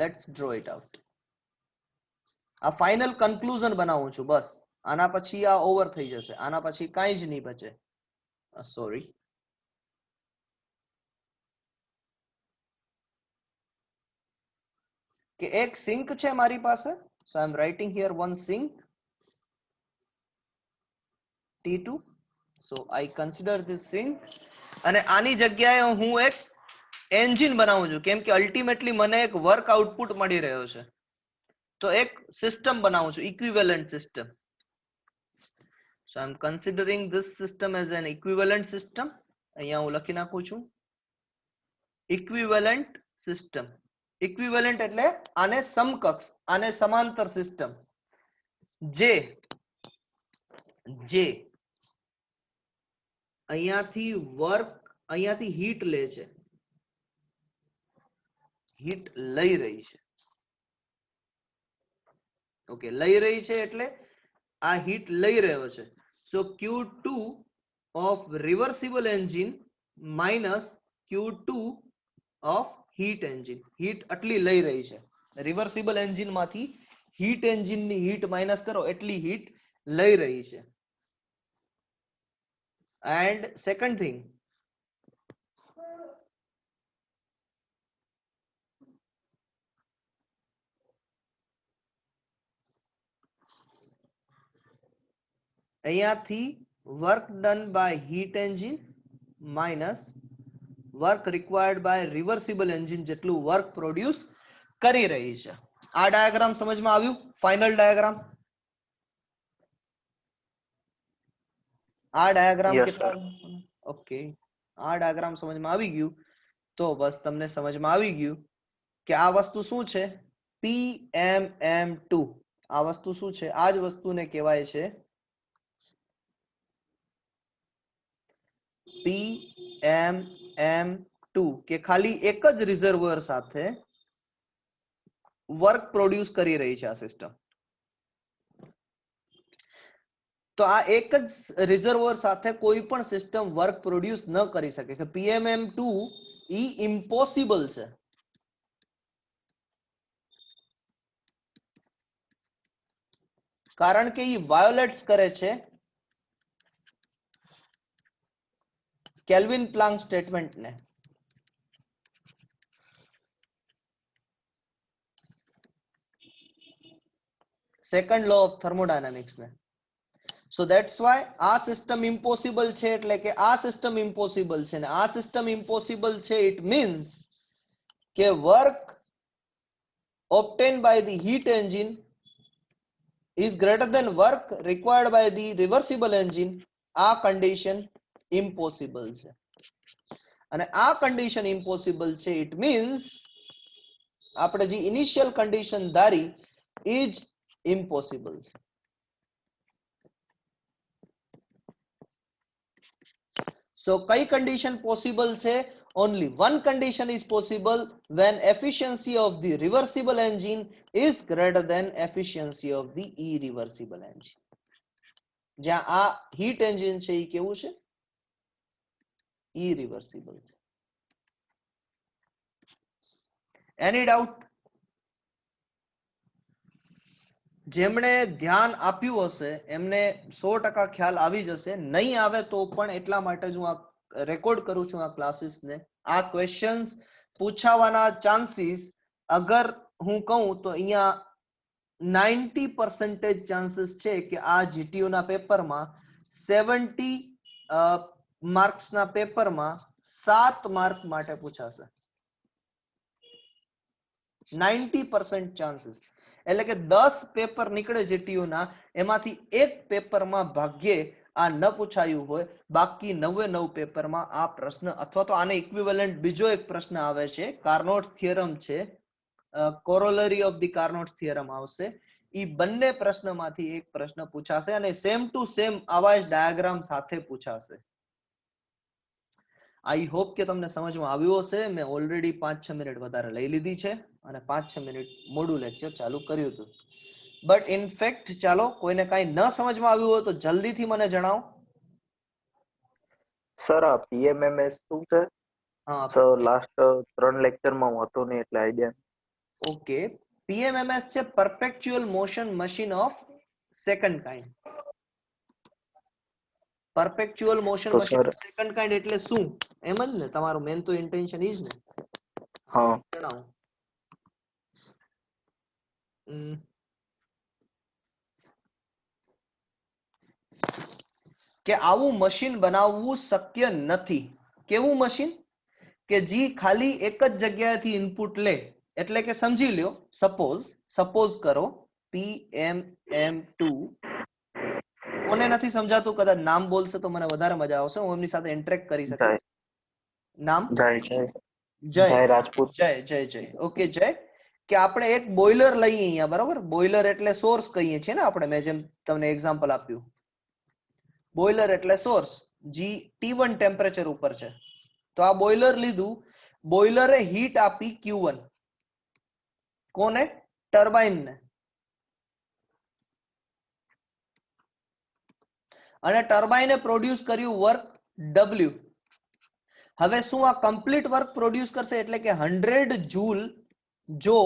Let's draw it out. આ ફાઇનલ કન્ક્લુઝન બનાવું છું બસ. આના પછી આ ઓવર થઈ જશે, આના પછી કાંઈ જ નહીં બચે. સોરી, કે એક સિંક છે મારી પાસે. So I am writing here one sink T2. so I consider this sink અને આની જગ્યાએ હું એક એન્જિન બનાવું છું, કેમ કે અલ્ટિમેટલી મને એક વર્ક આઉટપુટ મળી રહ્યો છે. તો એક સિસ્ટમ બનાવું છું, equivalent system. so I am considering this system as an equivalent system. અહીંયા હું લખી નાખું છું ઇક્વિવેલન્ટ સિસ્ટમ. ઇક્વિવેલન્ટ એટલે આને સમકક્ષ, આને સમાંતર સિસ્ટમ જે અહીંયાથી વર્ક, અહીંયાથી હીટ લે છે. હીટ લઈ રહી છે. ઓકે, લઈ રહી છે એટલે આ હીટ લઈ રહ્યો છે. So Q2 of reversible engine minus Q2 of heat engine. Heat આટલી લઈ રહી છે. રિવર્સિબલ એન્જિન માંથી હીટ એન્જિન ની હીટ માઇનસ કરો એટલી હીટ લઈ રહી છે. એન્ડ સેકન્ડ થિંગ, અહીંયાથી work done by heat engine minus work required by reversible engine જેટલું વર્ક પ્રોડ્યુસ કરી રહી છે. આ ડાયાગ્રામ સમજમાં આવ્યું? Final diagram. આ ડાયાગ્રામ Yes, કેટલા? ઓકે, આ ડાયાગ્રામ સમજમાં આવી ગયું તો બસ તમને સમજમાં આવી ગયું કે આ વસ્તુ શું છે? PMM2. આ વસ્તુ શું છે? આ જ વસ્તુને કહેવાય છે PMM2, કે ખાલી એક જ રિઝર્વર સાથે વર્ક પ્રોડ્યુસ કરી રહી છે આ સિસ્ટમ. તો આ એક જ રિઝર્વર સાથે કોઈ પણ સિસ્ટમ વર્ક પ્રોડ્યુસ ન કરી શકે કે PMM2 ઈ ઇમ્પોસિબલ છે. કારણ કે ઈ વાયોલેટ્સ કરે છે કેલ્વિન પ્લાન્ક સ્ટેટમેન્ટને. સેકન્ડ લો ઓફ થર્મોડાયનેમિક્સ ને. સો ધેટ્સ વાય આ સિસ્ટમ ઇમ્પોસિબલ છે એટલે કે આ સિસ્ટમ ઇમ્પોસિબલ છે, ને આ સિસ્ટમ ઇમ્પોસિબલ છે ઇટ મીન્સ કે work obtained by the heat engine is greater than work required by the reversible engine. આ કન્ડિશન ઇમ્પોસિબલ છે. અને આ કન્ડિશન ઇમ્પોસિબલ છે ઇટ મીન્સ આપણે જે initial condition Dhari is impossible છે. So કઈ condition possible છે? Only one condition is possible when efficiency of the reversible engine is greater than efficiency of the irreversible engine. જ્યાં આ heat engine છે એ કેવું છે? Irreversible છે. Any doubt? જેમણે ધ્યાન આપ્યું હશે એમને 100% ખ્યાલ આવી જશે. નહીં આવે તો પણ એટલા માટે જ હું આ રેકોર્ડ કરું છું આ ક્લાસીસ ને. આ ક્વેશ્ચન્સ પૂછાવાના ચાન્સીસ અગર હું કહું તો અહીંયા 90% ચાન્સીસ છે કે આ જીટીયુ ના પેપરમાં 70 માર્ક્સ ના પેપરમાં 7 માર્ક માટે પૂછાશે. 90% ચાન્સીસ એટલે કે 10 પેપર નીકળે જીટીયુ ના, એમાંથી એક પેપરમાં ભાગ્યે આ ન પૂછાયું હોય, બાકી 99 પેપરમાં આ પ્રશ્ન અથવા તો આને ઇક્વિવેલન્ટ બીજો એક પ્રશ્ન આવે છે, કાર્નોટ થિયરમ છે, corollary of the Carnot theorem આવશે. ઈ બંને પ્રશ્નમાંથી એક પ્રશ્ન પૂછાશે અને સેમ ટુ સેમ આવા જ ડાયાગ્રામ સાથે પૂછાશે. આઈ હોપ કે તમને સમજમાં આવ્યું હશે. મેં ઓલરેડી 5-6 મિનિટ વધારે લઈ લીધી છે અને 5-6 મિનિટ મોડું લેક્ચર ચાલુ કર્યું હતું. બટ ઇન ફેક્ટ ચાલો કોઈને કાંઈ ન સમજમાં આવ્યું હોય તો જલ્દીથી મને જણાવો. સર આ PMMS શું છે? હા સર લાસ્ટ 3 લેક્ચરમાં હું હતો નહીં એટલે આઈડિયા. ઓકે, PMMS છે perpetual motion machine of second kind. Perpetual motion machine of second kind એટલે શું? એમ જ ને, તમારું મેન તો ઇન્ટેન્શન ઈ જ ને. હા, જણાવો. કે આવું મશીન બનાવવું શક્ય નથી. કેવું મશીન? કે જે ખાલી એક જ જગ્યાએથી ઇનપુટ લે. એટલે કે સમજી લ્યો, સપોઝ કરો PMM2. કોને નથી સમજાતું? કદાચ નામ બોલશે તો મને વધારે મજા આવશે, હું એમની સાથે ઇન્ટરેક્ટ કરી શકીશ. નામ? જય રાજપૂત. જય. ઓકે જય. કે આપણે એક બોઇલર લઈએ અહીંયા, બરોબર? બોઇલર એટલે સોર્સ કહીએ છીએ ને આપણે, મેં જેમ તમને એક્ઝામ્પલ આપ્યું. બોઇલર એટલે સોર્સ, જી T1 ટેમ્પરેચર ઉપર છે. તો આ બોઇલર લીધું, બોઇલરે હીટ આપી Q1. કોને? ટર્બાઇન ને. અને ટર્બાઇને પ્રોડ્યુસ કર્યું વર્ક W. હવે શું આ કમ્પ્લીટ વર્ક પ્રોડ્યુસ કરશે? એટલે કે 100 જૂલ જો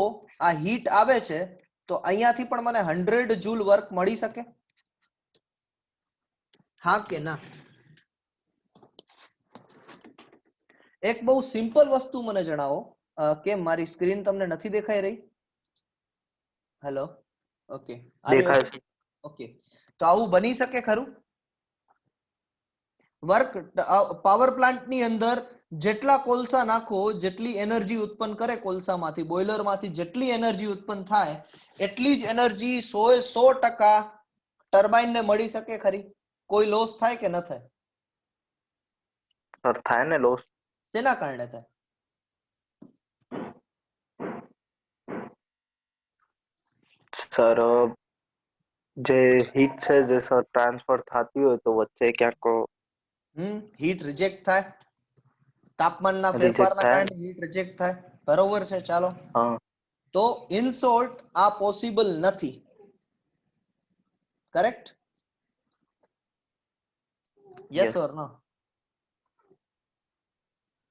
આ હીટ આવે છે તો અહીંયાથી પણ મને 100 જૂલ વર્ક મળી શકે? હા કે ના? એક બહુ સિમ્પલ વસ્તુ મને જણાવો. કેમ મારી સ્ક્રીન તમને નથી દેખાઈ રહી? હેલો, ઓકે, દેખાય છે. ઓકે, તો આવું બની શકે ખરું? વર્ક પાવર પ્લાન્ટ ની અંદર જેટલા કોલસા નાખો, જેટલી એનર્જી ઉત્પન્ન કરે કોલસામાંથી, બોઇલરમાંથી જેટલી એનર્જી ઉત્પન્ન થાય એટલી જ એનર્જી 100% ટર્બાઇનને મળી શકે ખરી? કોઈ લોસ થાય કે ન થાય? સર થાય ને લોસ. શેના કારણે થાય? સર જે હીટ છે જે સર ટ્રાન્સફર થતી હોય તો વચ્ચે ક્યાંક હીટ રિજેક્ટ થાય, તાપમાનના રિજેક્ટ ફેરફારના થાય. કારણે હીટ રિજેક્ટ થાય. બરોબર છે, ચાલો. હા. તો ઇન શોર્ટ આ પોસિબલ નથી. Correct? Yes or no?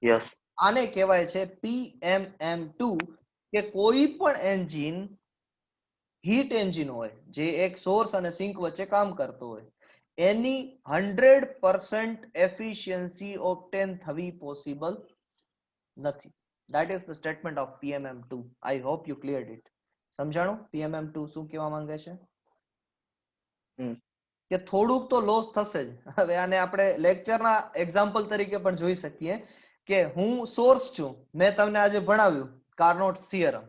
Yes. આને કહેવાય છે PMM2, કે કોઈ પણ એન્જિન હીટ એન્જિન હોય જે એક સોર્સ અને સિંક વચ્ચે કામ કરતો હોય, એની 100% એફિશિયન્સી ઓબ્ટેન થવી પોસિબલ નથી. That is the statement of PMM2. I hope you cleared it. સમજાણું PMM2 શું કહેવા માંગે છે? કે થોડુંક તો લોસ થશે જ. હવે આને આપણે લેક્ચરના એક્ઝામ્પલ તરીકે પણ જોઈ શકીએ કે હું સોર્સ છું, મેં તમને આજે ભણાવ્યું કાર્નોટ થિયરમ.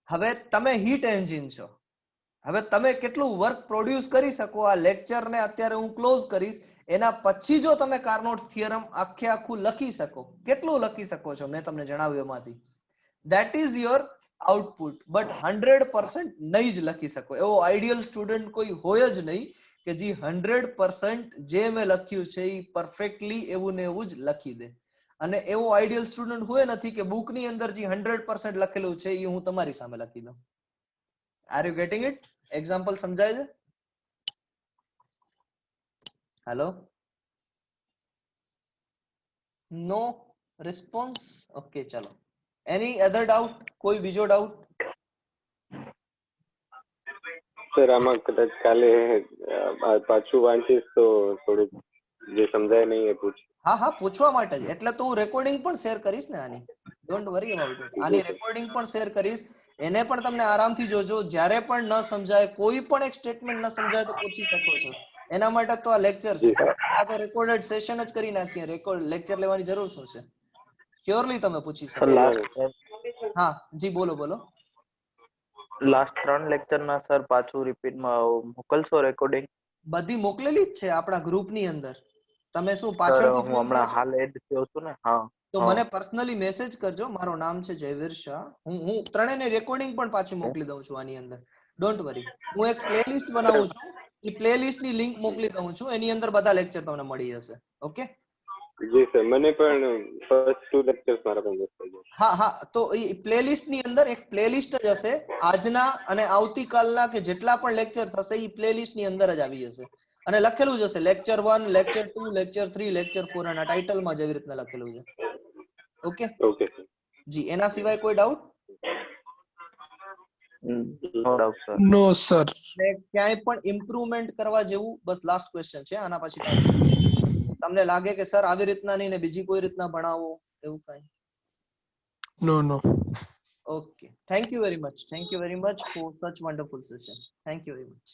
હવે તમે હીટ એન્જિન છો, હવે તમે કેટલું વર્ક પ્રોડ્યુસ કરી શકો આ લેક્ચરને અત્યારે હું ક્લોઝ કરીશ, એના પછી જો તમે કાર્નોટ થિયરમ આખે આખું લખી શકો, કેટલું લખી શકો છો મેં તમને જણાવ્યું એમાંથી, that is your output. But 100% નહીં જ લખી શકો. એવો આઈડિયલ સ્ટુડન્ટ કોઈ હોય જ નહીં કે જે 100% જે મેં લખ્યું છે એ પરફેક્ટલી એવું ને એવું જ લખી દે. અને એવો આઈડિયલ સ્ટુડન્ટ હોય નથી કે બુકની અંદર જે 100% લખેલું છે એ હું તમારી સામે લખી દઉં. Are you getting it? Example સમજાય છે? હેલો, નો રિસ્પોન્સ? ઓકે, ચલો. એની અધર ડાઉટ? કોઈ બીજો ડાઉટ? સર આમાં કદાચ કાલે પાછું વાંચીશ તો થોડુંક જે સમજાય નહીં એ પૂછ. હા, પૂછવા માટે જ એટલે તો હું રેકોર્ડિંગ પણ શેર કરીશ ને આની. Don't worry about it. આની રેકોર્ડિંગ પણ શેર કરીશ, એને પણ તમને આરામથી જોજો. જ્યારે પણ ન સમજાય, કોઈ પણ એક સ્ટેટમેન્ટ ન સમજાય તો પૂછી શકો છો. એના માટે તો આ લેક્ચર છે. આ તો રેકોર્ડેડ સેશન જ કરી નાખીએ. રેકોર્ડ લેક્ચર લેવાની જરૂર શું છે? શ્યોરલી તમે પૂછી શકો. હા જી, બોલો બોલો. લાસ્ટ 3 લેક્ચરના સર પાછું રિપીટમાં મોકલશો રેકોર્ડિંગ? બધી મોકલેલી જ છે આપણા ગ્રુપની અંદર. તમે શું સર પાછળથી હું જોઈન થયો હમણાં છો? હાલ એડ થયો છું ને. હા. તો મને પર્સનલી મેસેજ કરજો. મારું નામ છે જયવીર શાહ. હું ત્રણેયને રેકોર્ડિંગ પણ પાછી મોકલી દઉં છું આની અંદર. Don't worry. હું એક પ્લેલિસ્ટ બનાવું છું. એ પ્લેલિસ્ટની લિંક મોકલી દઉં છું. એની અંદર બધા લેક્ચર તમને મળી જશે. ઓકે? જી સર, મને પણ ફર્સ્ટ 2 લેક્ચર્સ મારા પણ મિસ થઈ ગયા. હા, તો એ પ્લેલિસ્ટની અંદર એક પ્લેલિસ્ટ જ હશે. આજના અને આવતીકાલના કે જેટલા પણ લેક્ચર થશે એ પ્લેલિસ્ટની અંદર જ આવી જશે. અને લખેલું જ હશે લેક્ચર 1, લેક્ચર 2, લેક્ચર 3, લેક્ચર 4 અને ટાઇટલમાં જેવી રીતના લખેલું છે. ઓકે? Okay sir. જી, એના સિવાય કોઈ doubt? No doubt sir. No sir. ક્યાંય પણ ઇમ્પ્રુવમેન્ટ કરવા જેવું બસ લાસ્ટ ક્વેશ્ચન છે. આના પછી કાંઈ તમને લાગે કે સર આવી રીતના નહીં ને બીજી કોઈ રીતના ભણાવો એવું કાંઈ? No. Okay. Thank you very much. Thank you very much for such wonderful session. Thank you very much.